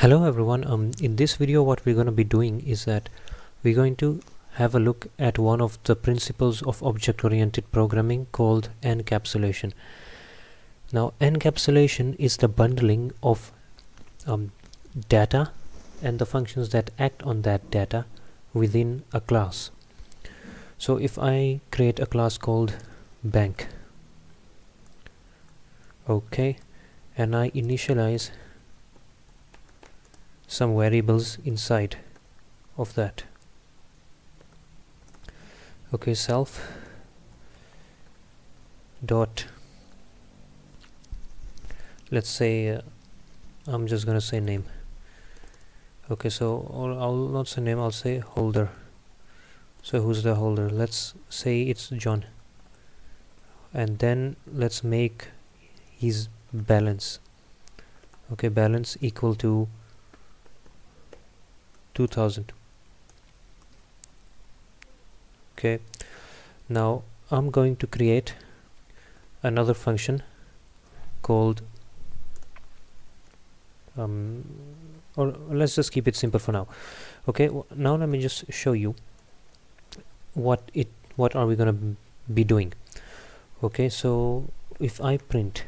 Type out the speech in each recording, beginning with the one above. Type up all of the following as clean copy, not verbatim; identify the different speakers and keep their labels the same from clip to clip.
Speaker 1: Hello everyone. In this video what we're going to be doing is that we're going to have a look at one of the principles of object-oriented programming called encapsulation. Now encapsulation is the bundling of data and the functions that act on that data within a class. So if I create a class called bank, okay, and I initialize some variables inside of that. Okay, self dot, let's say I'm just gonna say name. Okay, so I'll not say name, I'll say holder. So who's the holder? Let's say it's John, and then let's make his balance. Okay, balance equal to 2000. Okay, now I'm going to create another function called or let's just keep it simple for now. Okay, now let me just show you what are we gonna be doing. Okay, so if I print,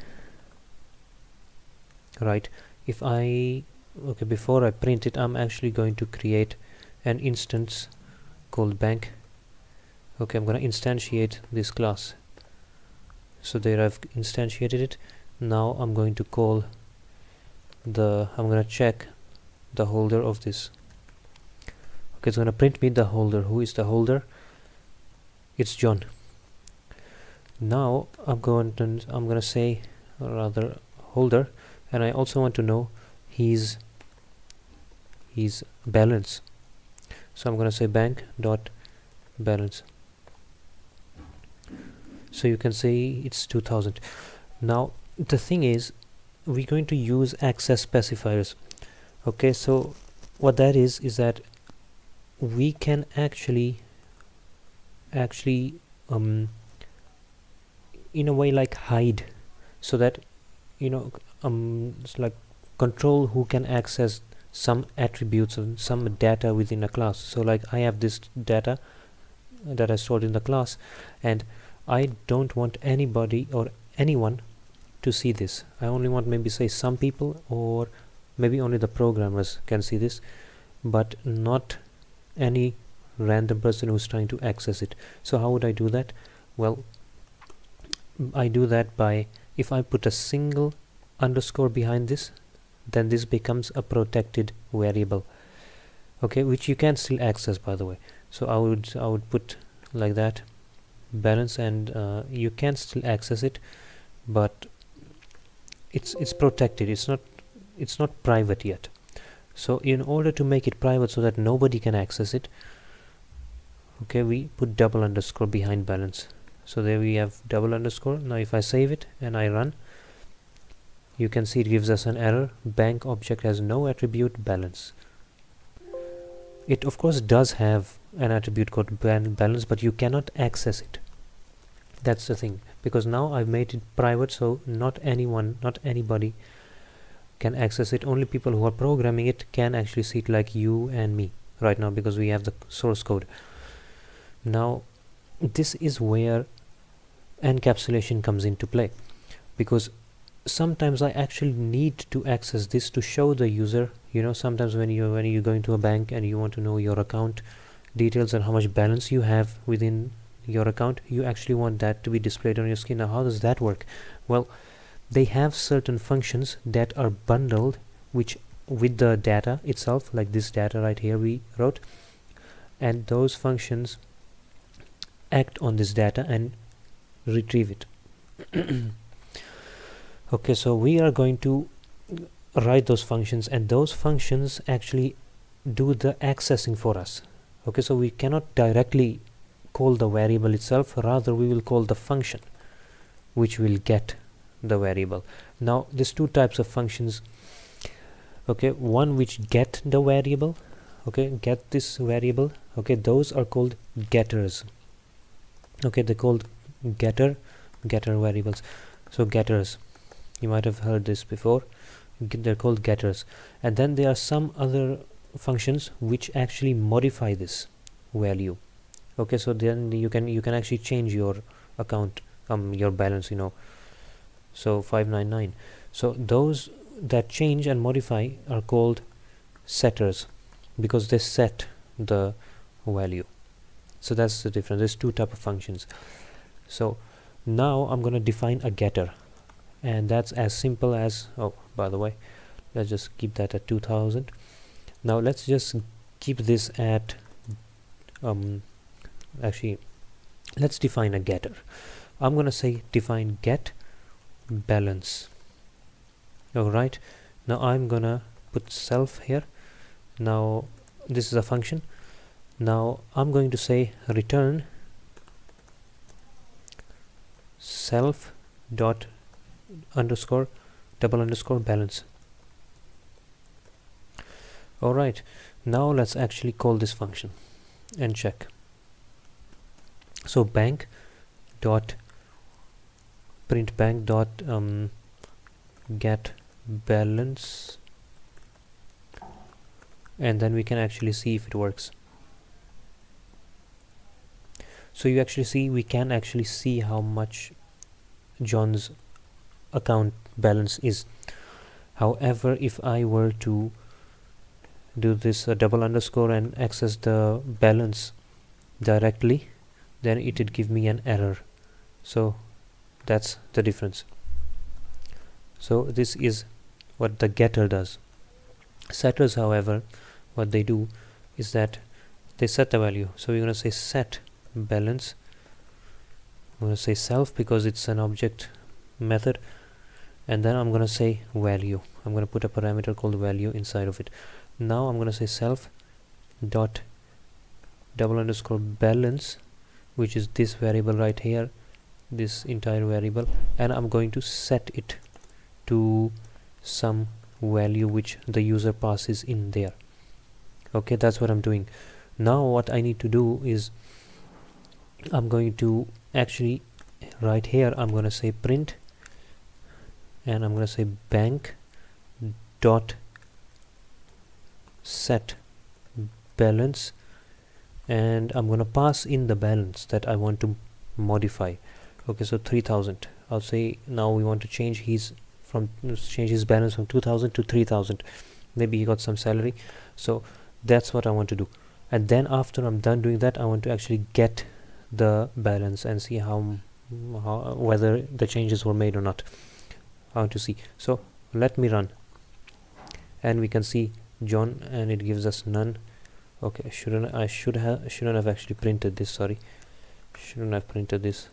Speaker 1: right, okay, before I print it, I'm actually going to create an instance called bank. Okay, I'm going to instantiate this class. So there I've instantiated it. Now I'm going to call I'm going to check the holder of this. Okay, it's going to print me the holder. Who is the holder? It's John. Now I'm going to say rather holder, and I also want to know his balance. So I'm going to say bank dot balance. So you can say it's 2000. Now the thing is, we're going to use access specifiers. Okay, so what that is that we can actually in a way like hide, so that it's like control who can access some attributes and some data within a class. So like I have this data that I stored in the class, and I don't want anybody or anyone to see this. I only want maybe say some people, or maybe only the programmers can see this, but not any random person who's trying to access it. So how would I do that? Well, I do that by, if I put a single underscore behind this, then this becomes a protected variable, okay, which you can still access, by the way. So I would put like that, balance, and you can still access it, but it's protected. It's not private yet. So in order to make it private so that nobody can access it, okay, we put double underscore behind balance. So there we have double underscore. Now if I save it and I run, you can see it gives us an error. Bank object has no attribute balance. It of course does have an attribute called balance, but you cannot access it. That's the thing, because now I've made it private, so not anybody can access it. Only people who are programming it can actually see it, like you and me right now, because we have the source code. Now this is where encapsulation comes into play, because sometimes I actually need to access this to show the user. Sometimes when you're going to a bank and you want to know your account details and how much balance you have within your account, you actually want that to be displayed on your screen. Now how does that work? Well, they have certain functions that are bundled with the data itself, like this data right here we wrote, and those functions act on this data and retrieve it. Okay, so we are going to write those functions, and those functions actually do the accessing for us. Okay, so we cannot directly call the variable itself, rather we will call the function which will get the variable. Now there's two types of functions. Okay, one which get the variable, okay, get this variable. Okay, those are called getters. Okay, they're called getter variables. So getters, you might have heard this before. they're called getters. And then there are some other functions which actually modify this value. Okay, so then you can actually change your account, your balance, so 599. So those that change and modify are called setters, because they set the value. So that's the difference. There's two type of functions. So now I'm going to define a getter, and that's as simple as, oh, by the way, let's just keep that at 2000. Now let's just keep this at actually, let's define a getter. I'm going to say define get balance. Alright, now I'm gonna put self here. Now this is a function. Now I'm going to say return self dot underscore double underscore balance. Alright, now let's actually call this function and check. So bank dot print bank dot get balance, and then we can actually see if it works. So you actually see, we can actually see how much John's account balance is. However, if I were to do this double underscore and access the balance directly, then it would give me an error. So that's the difference. So this is what the getter does. Setters, however, what they do is that they set the value. So we're going to say set balance. I'm going to say self because it's an object method, and then I'm going to say value. I'm going to put a parameter called value inside of it. Now I'm going to say self dot double underscore balance, which is this variable right here, this entire variable, and I'm going to set it to some value which the user passes in there. Okay, that's what I'm doing. Now what I need to do is I'm going to actually right here I'm going to say print, and I'm going to say bank dot set balance, and I'm going to pass in the balance that I want to modify. Okay, so 3000. I'll say now we want to change his balance from 2000 to 3000. Maybe he got some salary, so that's what I want to do. And then after I'm done doing that, I want to actually get the balance and see how whether the changes were made or not. I want to see. So let me run, and we can see John, and it gives us none. Okay, shouldn't have actually printed this. Sorry, shouldn't have printed this.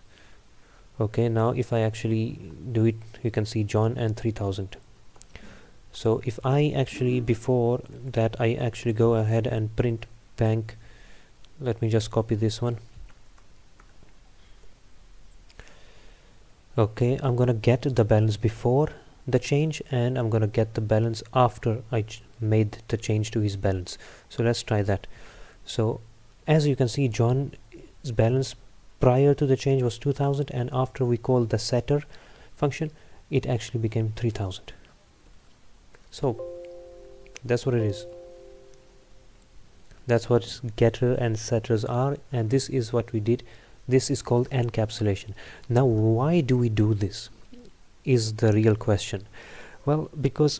Speaker 1: Okay, now if I actually do it, you can see John and 3000. So if I actually, before that, I actually go ahead and print bank. Let me just copy this one. Okay, I'm gonna get the balance before the change, and I'm gonna get the balance after I made the change to his balance. So let's try that. So as you can see, John's balance prior to the change was 2000, and after we called the setter function, it actually became 3000. So that's what it is. That's what getter and setters are, and this is what we did. This is called encapsulation. Now why do we do this is the real question. Well, because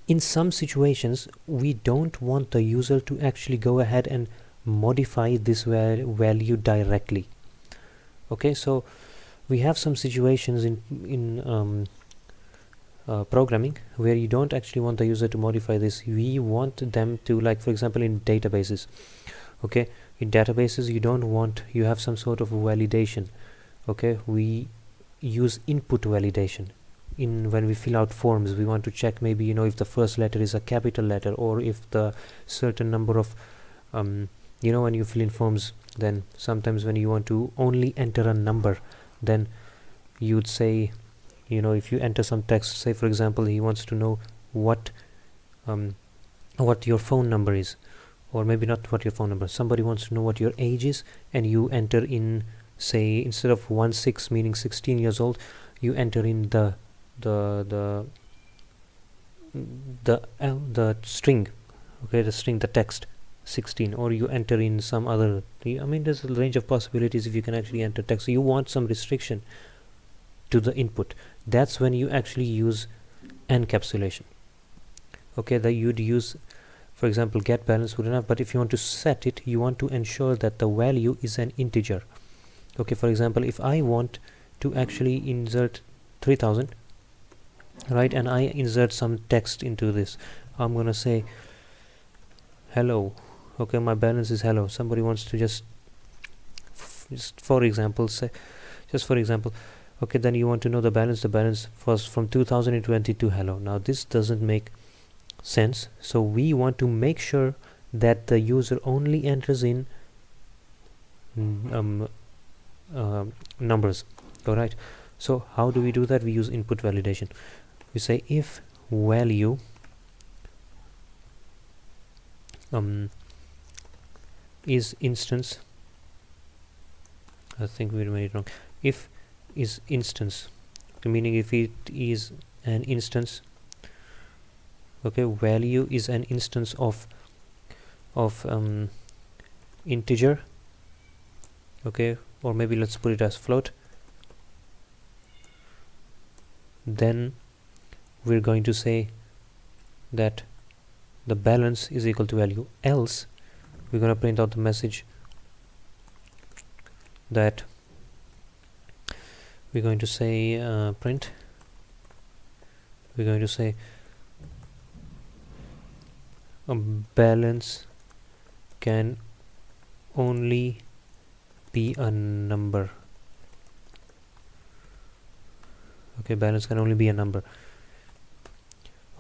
Speaker 1: in some situations we don't want the user to actually go ahead and modify this value directly. Okay, so we have some situations in programming where you don't actually want the user to modify this. We want them to, like for example in databases. Okay, in databases you have some sort of validation. Okay, we use input validation. When we fill out forms, we want to check maybe if the first letter is a capital letter, or if the certain number of when you fill in forms, then sometimes when you want to only enter a number, then you'd say, if you enter some text, say for example he wants to know what your phone number is, or maybe not what your phone number, somebody wants to know what your age is, and you enter in, say instead of 16 meaning 16 years old, you enter in the the string, okay, the text 16, or you enter in some other, I mean, there's a range of possibilities if you can actually enter text. So you want some restriction to the input. That's when you actually use encapsulation. Okay, that you'd use, for example, get balance would enough, but if you want to set it, you want to ensure that the value is an integer. Okay, for example, if I want to actually insert 3000, right, and I insert some text into this, I'm gonna say hello. Okay, my balance is hello. Somebody wants to just for example say, just for example, okay, then you want to know the balance was from 2020 to hello. Now this doesn't make sense, so we want to make sure that the user only enters in numbers. All right, so how do we do that? We use input validation. We say if value is instance, I think we made it wrong. If is instance, meaning if it is an instance, okay, value is an instance of integer, okay, or maybe let's put it as float, then we're going to say that the balance is equal to value. Else we're going to print out the message that we're going to say print, we're going to say balance can only be a number. Okay, balance can only be a number.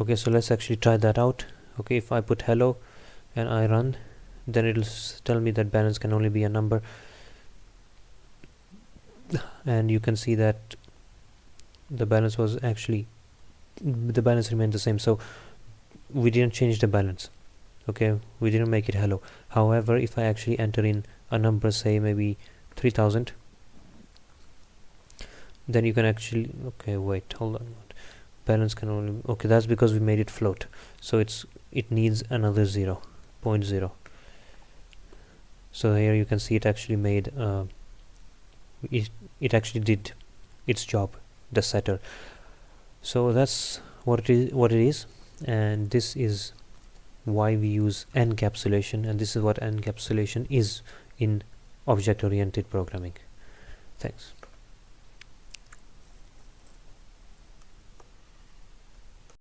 Speaker 1: Okay, so let's actually try that out. Okay, if I put hello and I run, then it'll tell me that balance can only be a number, and you can see that the balance was actually, the balance remained the same, so we didn't change the balance. Okay, we didn't make it hello. However, if I actually enter in a number, say maybe 3000, then you can actually, okay, wait, hold on, balance can only, okay, that's because we made it float, so it needs another 0.0. So here you can see it actually made it actually did its job, the setter. So that's what it is, and this is why we use encapsulation, and this is what encapsulation is in object-oriented programming. Thanks.